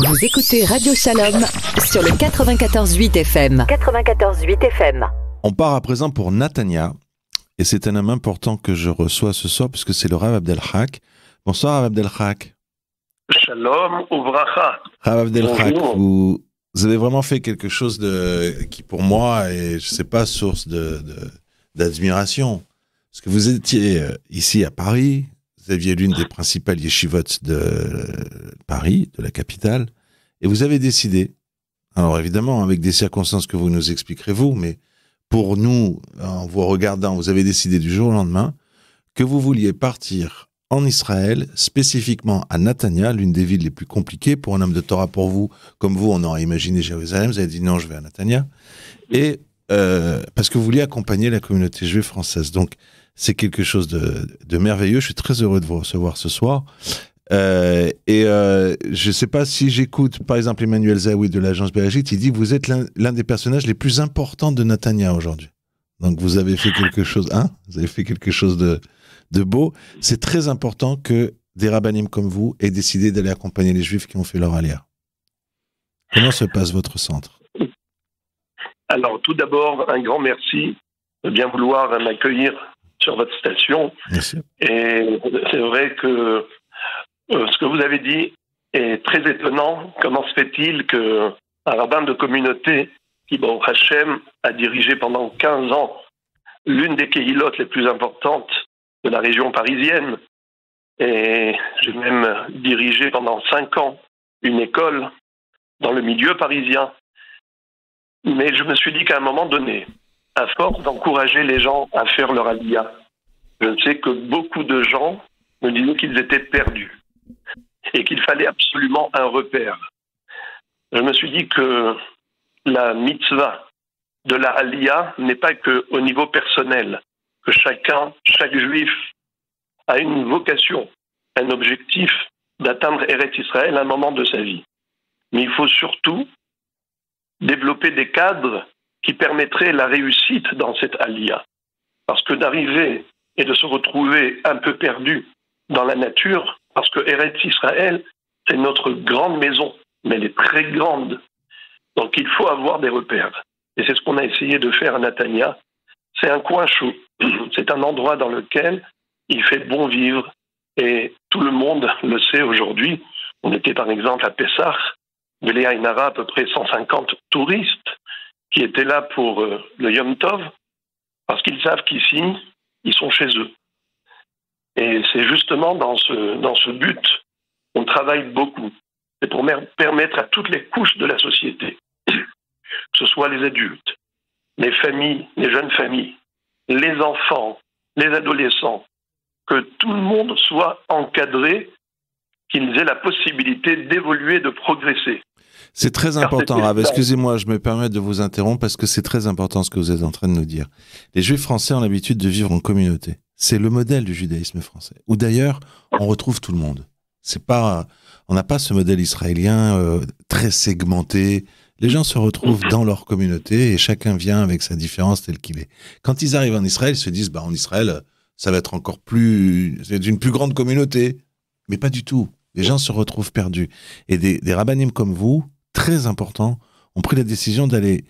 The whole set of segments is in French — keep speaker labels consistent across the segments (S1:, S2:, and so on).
S1: Vous écoutez Radio Shalom sur le 94.8 FM. 94.8 FM.
S2: On part à présent pour Natania, et c'est un homme important que je reçois ce soir, puisque c'est le Rav Abdelhak. Bonsoir Rav Abdelhak.
S3: Shalom uvracha.
S2: Rav Abdelhak, vous avez vraiment fait quelque chose qui pour moi est, je sais pas, source d'admiration. Parce que vous étiez ici à Paris, vous aviez l'une des principales yeshivot de Paris, de la capitale, et vous avez décidé, alors évidemment avec des circonstances que vous nous expliquerez vous, mais pour nous, en vous regardant, vous avez décidé du jour au lendemain que vous vouliez partir en Israël, spécifiquement à Natania, l'une des villes les plus compliquées pour un homme de Torah. Pour vous, comme vous, on aurait imaginé Jérusalem, vous avez dit non, je vais à Natania, et parce que vous vouliez accompagner la communauté juive française. Donc, c'est quelque chose de merveilleux. Je suis très heureux de vous recevoir ce soir. Je ne sais pas si j'écoute, par exemple, Emmanuel Zaoui de l'agence Bereshit, il dit que vous êtes l'un des personnages les plus importants de Natania aujourd'hui. Donc, vous avez fait quelque chose, vous avez fait quelque chose de beau. C'est très important que des rabbinim comme vous aient décidé d'aller accompagner les Juifs qui ont fait leur alia. Comment se passe votre centre?
S3: Alors, tout d'abord, un grand merci de bien vouloir m'accueillir sur votre station.
S2: Merci.
S3: Et c'est vrai que ce que vous avez dit est très étonnant. Comment se fait-il qu'un rabbin de communauté qui, Baruch Hashem, a dirigé pendant 15 ans l'une des kéhilotes les plus importantes de la région parisienne, et j'ai même dirigé pendant 5 ans une école dans le milieu parisien. Mais je me suis dit qu'à un moment donné, à force d'encourager les gens à faire leur aliyah, je sais que beaucoup de gens me disaient qu'ils étaient perdus et qu'il fallait absolument un repère. Je me suis dit que la mitzvah de la aliyah n'est pas qu'au niveau personnel, que chaque juif a une vocation, un objectif d'atteindre Eretz Israël à un moment de sa vie. Mais il faut surtout développer des cadres qui permettraient la réussite dans cette aliyah. Parce que d'arriver et de se retrouver un peu perdu dans la nature, parce que Eretz Israël, c'est notre grande maison, mais elle est très grande. Donc il faut avoir des repères. Et c'est ce qu'on a essayé de faire à Natania. C'est un coin chaud. C'est un endroit dans lequel il fait bon vivre. Et tout le monde le sait aujourd'hui. On était par exemple à Pessah, de Léa Inara, à peu près 150 touristes qui étaient là pour le Yom Tov, parce qu'ils savent qu'ici, ils sont chez eux. Et c'est justement dans ce but qu'on travaille beaucoup. C'est pour permettre à toutes les couches de la société, que ce soit les adultes, les familles, les jeunes familles, les enfants, les adolescents, que tout le monde soit encadré, qu'ils aient la possibilité d'évoluer, de progresser.
S2: C'est très important, Rav. Excusez-moi, je me permets de vous interrompre parce que c'est très important ce que vous êtes en train de nous dire. Les Juifs français ont l'habitude de vivre en communauté. C'est le modèle du judaïsme français. Où d'ailleurs, on retrouve tout le monde. On n'a pas ce modèle israélien très segmenté. Les gens se retrouvent dans leur communauté et chacun vient avec sa différence telle qu'il est. Quand ils arrivent en Israël, ils se disent, en Israël, ça va être c'est une plus grande communauté. Mais pas du tout. Les gens se retrouvent perdus. Et des rabbinim comme vous, très importants, ont pris la décision d'aller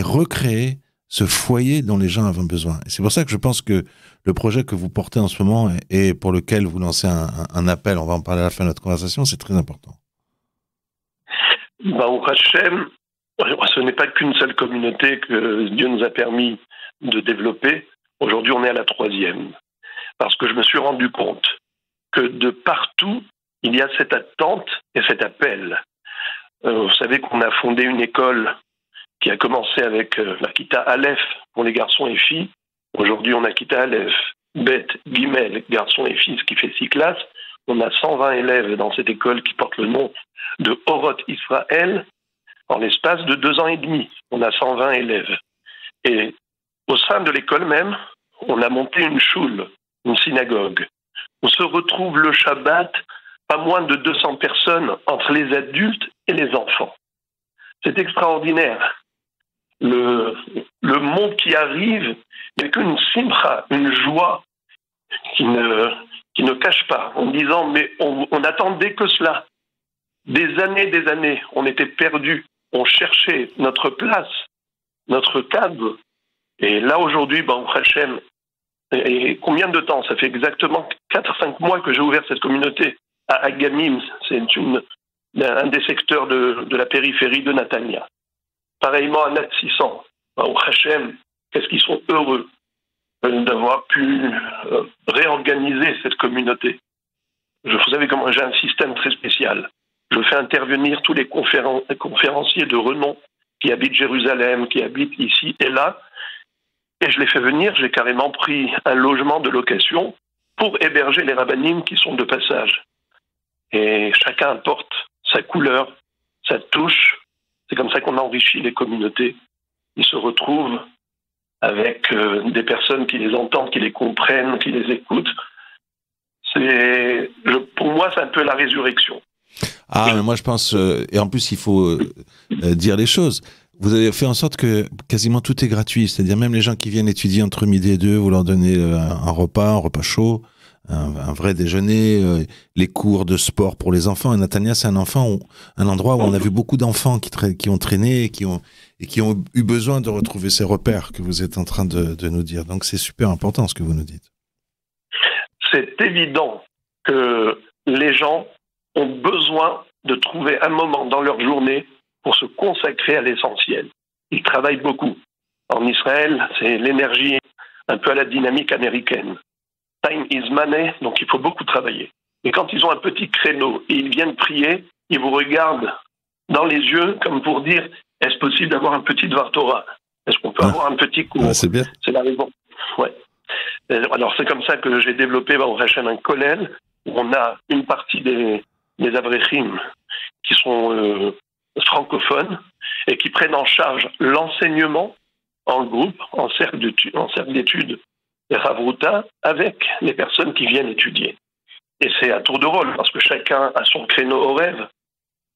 S2: recréer ce foyer dont les gens avaient besoin. Et c'est pour ça que je pense que le projet que vous portez en ce moment et pour lequel vous lancez un appel, on va en parler à la fin de notre conversation, c'est très important.
S3: Baruch Hashem, ce n'est pas qu'une seule communauté que Dieu nous a permis de développer. Aujourd'hui, on est à la 3e. Parce que je me suis rendu compte que de partout, il y a cette attente et cet appel. Vous savez qu'on a fondé une école qui a commencé avec la Kita Aleph pour les garçons et filles. Aujourd'hui, on a Kita Aleph, Bet, Gimel, garçons et filles, ce qui fait 6 classes. On a 120 élèves dans cette école qui porte le nom de Oroth Israël. En l'espace de 2 ans et demi, on a 120 élèves. Et au sein de l'école même, on a monté une choule, une synagogue. On se retrouve le Shabbat, pas moins de 200 personnes entre les adultes et les enfants. C'est extraordinaire. Le monde qui arrive, il n'y a qu'une simcha, une joie qui ne cache pas, en disant mais on attendait que cela. des années, on était perdus, on cherchait notre place, notre cadre. Et là, aujourd'hui, Hachem, et combien de temps? Ça fait exactement 4-5 mois que j'ai ouvert cette communauté à Agamim. C'est un des secteurs de la périphérie de Natania. Pareillement à Nat 600. Hachem, qu'est-ce qu'ils sont heureux d'avoir pu réorganiser cette communauté. Vous savez comment j'ai un système très spécial. Je fais intervenir tous les conférenciers de renom qui habitent Jérusalem, qui habitent ici et là, et je les fais venir. J'ai carrément pris un logement de location pour héberger les rabbinim qui sont de passage. Et chacun apporte sa couleur, sa touche. C'est comme ça qu'on enrichit les communautés. Ils se retrouvent avec des personnes qui les entendent, qui les comprennent, qui les écoutent. Pour moi, c'est un peu la résurrection.
S2: Ah, mais moi je pense, et en plus il faut dire les choses. Vous avez fait en sorte que quasiment tout est gratuit, c'est-à-dire même les gens qui viennent étudier entre midi et 2, vous leur donnez un repas chaud, un vrai déjeuner, les cours de sport pour les enfants. Et Natania, c'est un endroit où on a vu beaucoup d'enfants qui ont traîné et qui ont eu besoin de retrouver ces repères que vous êtes en train de nous dire. Donc c'est super important ce que vous nous dites.
S3: C'est évident que les gens ont besoin de trouver un moment dans leur journée pour se consacrer à l'essentiel. Ils travaillent beaucoup. En Israël, c'est l'énergie un peu à la dynamique américaine. Time is money, donc il faut beaucoup travailler. Et quand ils ont un petit créneau et ils viennent prier, ils vous regardent dans les yeux comme pour dire « Est-ce possible d'avoir un petit Dvar Torah? Est-ce qu'on peut avoir un petit cours ?»
S2: C'est bien.
S3: C'est la raison. Ouais. Alors c'est comme ça que j'ai développé un kollel où on a une partie des avrechim qui sont francophones et qui prennent en charge l'enseignement en groupe, en cercle d'études et Ravruta avec les personnes qui viennent étudier. Et c'est à tour de rôle parce que chacun a son créneau horaire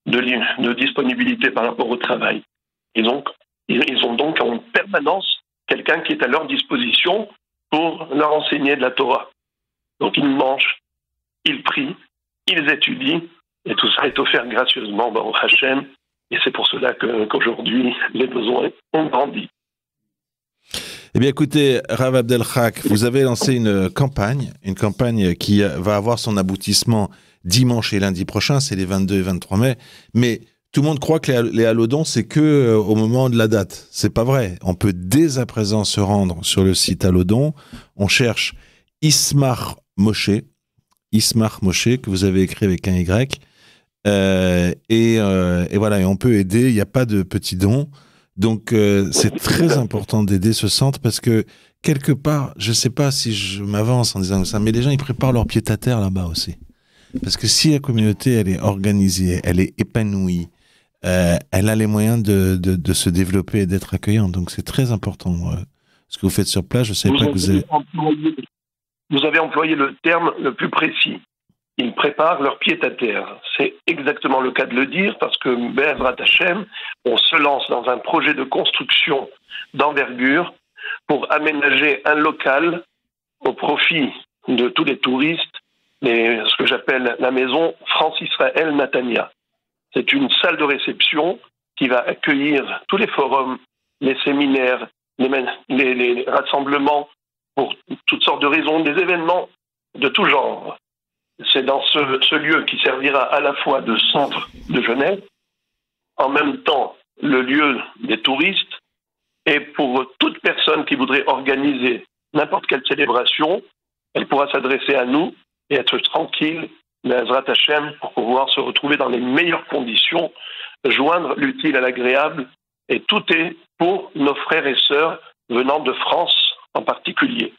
S3: de disponibilité par rapport au travail. Ils ont donc en permanence quelqu'un qui est à leur disposition pour leur enseigner de la Torah. Donc ils mangent, ils prient, ils étudient, et tout ça est offert gracieusement au Hachem, et c'est pour cela qu'aujourd'hui, les besoins ont grandi.
S2: Eh bien écoutez, Rav Abdelhak, vous avez lancé une campagne qui va avoir son aboutissement dimanche et lundi prochain, c'est les 22 et 23 mai, mais tout le monde croit que les halodons, c'est que au moment de la date. C'est pas vrai. On peut dès à présent se rendre sur le site halodon. On cherche Ismar Moshe, que vous avez écrit avec un Y. Et voilà, et on peut aider. Il n'y a pas de petits dons. Donc, c'est très important d'aider ce centre parce que quelque part, je ne sais pas si je m'avance en disant ça, mais les gens, ils préparent leur pied-à-terre là-bas aussi. Parce que si la communauté, elle est organisée, elle est épanouie, elle a les moyens de se développer et d'être accueillante. Donc, c'est très important. Ce que vous faites sur place, je ne savais pas que vous avez...
S3: Vous avez employé le terme le plus précis. Ils préparent leur pied-à-terre. C'est exactement le cas de le dire parce que Be'ezrat Hashem, on se lance dans un projet de construction d'envergure pour aménager un local au profit de tous les touristes, ce que j'appelle la maison France-Israël Natania. C'est une salle de réception qui va accueillir tous les forums, les séminaires, les rassemblements pour toutes sortes de raisons, des événements de tout genre. C'est dans ce lieu qui servira à la fois de centre de jeunesse, en même temps le lieu des touristes, et pour toute personne qui voudrait organiser n'importe quelle célébration, elle pourra s'adresser à nous et être tranquille, Be'ezrat Hashem, pour pouvoir se retrouver dans les meilleures conditions, joindre l'utile à l'agréable, et tout est pour nos frères et sœurs venant de France en particulier.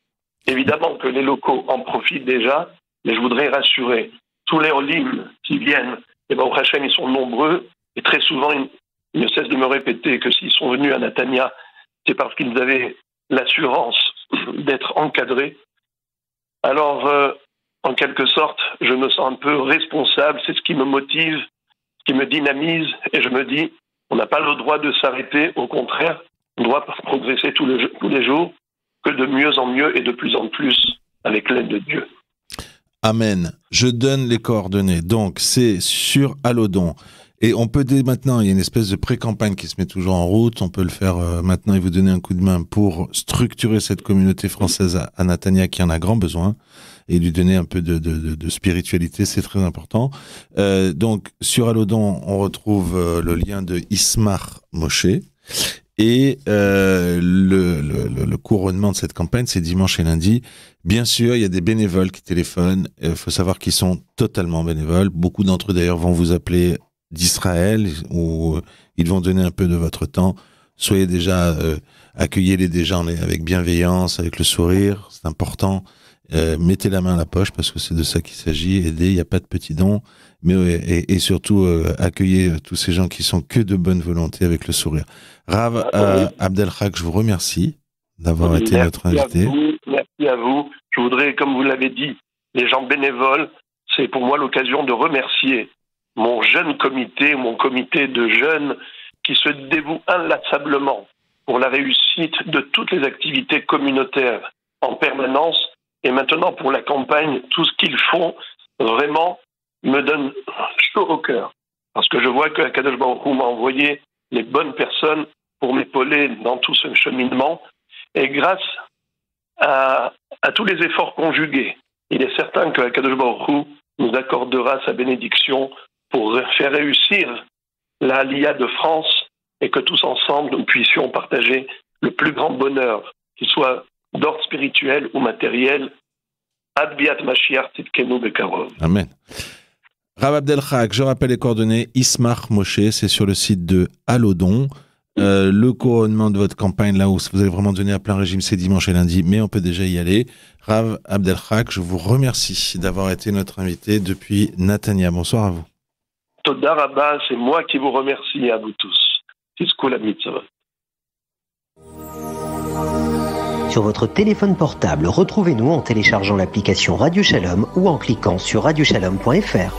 S3: Évidemment que les locaux en profitent déjà, mais je voudrais rassurer tous les olim qui viennent, et au Hachem, ils sont nombreux, et très souvent, ils ne cessent de me répéter que s'ils sont venus à Natania, c'est parce qu'ils avaient l'assurance d'être encadrés. Alors, en quelque sorte, je me sens un peu responsable, c'est ce qui me motive, ce qui me dynamise, et je me dis, on n'a pas le droit de s'arrêter, au contraire, on doit progresser tous les jours, que de mieux en mieux et de plus en plus avec l'aide de Dieu.
S2: Amen. Je donne les coordonnées. Donc, c'est sur Allodon. Et on peut dès maintenant, il y a une espèce de pré-campagne qui se met toujours en route. On peut le faire maintenant et vous donner un coup de main pour structurer cette communauté française à Natania qui en a grand besoin et lui donner un peu de spiritualité, c'est très important. Donc, sur Allodon, on retrouve le lien de Ismar Moshe. Et le couronnement de cette campagne, c'est dimanche et lundi. Bien sûr, il y a des bénévoles qui téléphonent. Il faut savoir qu'ils sont totalement bénévoles. Beaucoup d'entre eux, d'ailleurs, vont vous appeler d'Israël, où ils vont donner un peu de votre temps. Soyez déjà, accueillez-les déjà avec bienveillance, avec le sourire, c'est important. Mettez la main à la poche parce que c'est de ça qu'il s'agit. Aider, il n'y a pas de petits dons, mais et surtout accueillez tous ces gens qui sont que de bonne volonté avec le sourire. Rav Abdelhak, je vous remercie d'avoir été notre invité.
S3: Merci à vous. Je voudrais, comme vous l'avez dit, les gens bénévoles, c'est pour moi l'occasion de remercier mon jeune comité, mon comité de jeunes qui se dévouent inlassablement pour la réussite de toutes les activités communautaires en permanence. Et maintenant, pour la campagne, tout ce qu'ils font, vraiment, me donne chaud au cœur. Parce que je vois que Akadosh Baruch Hu m'a envoyé les bonnes personnes pour m'épauler dans tout ce cheminement. Et grâce à tous les efforts conjugués, il est certain que Akadosh Baruch Hu nous accordera sa bénédiction pour faire réussir l'Aliyah de France et que tous ensemble, nous puissions partager le plus grand bonheur, qu'il soit d'ordre spirituel ou matériel. Ad biat Mashiach tzidkenu bekarov.
S2: Amen. Rav Abdelhak, je rappelle les coordonnées. Ismar Moshe, c'est sur le site de Allodon. Le couronnement de votre campagne, là où vous allez vraiment donner à plein régime, c'est dimanche et lundi, mais on peut déjà y aller. Rav Abdelhak, je vous remercie d'avoir été notre invité depuis Natania. Bonsoir à vous.
S3: Toda Rabba, c'est moi qui vous remercie, à vous tous. Tiskou la mitzvah.
S4: Sur votre téléphone portable, retrouvez-nous en téléchargeant l'application Radio Shalom ou en cliquant sur radioshalom.fr.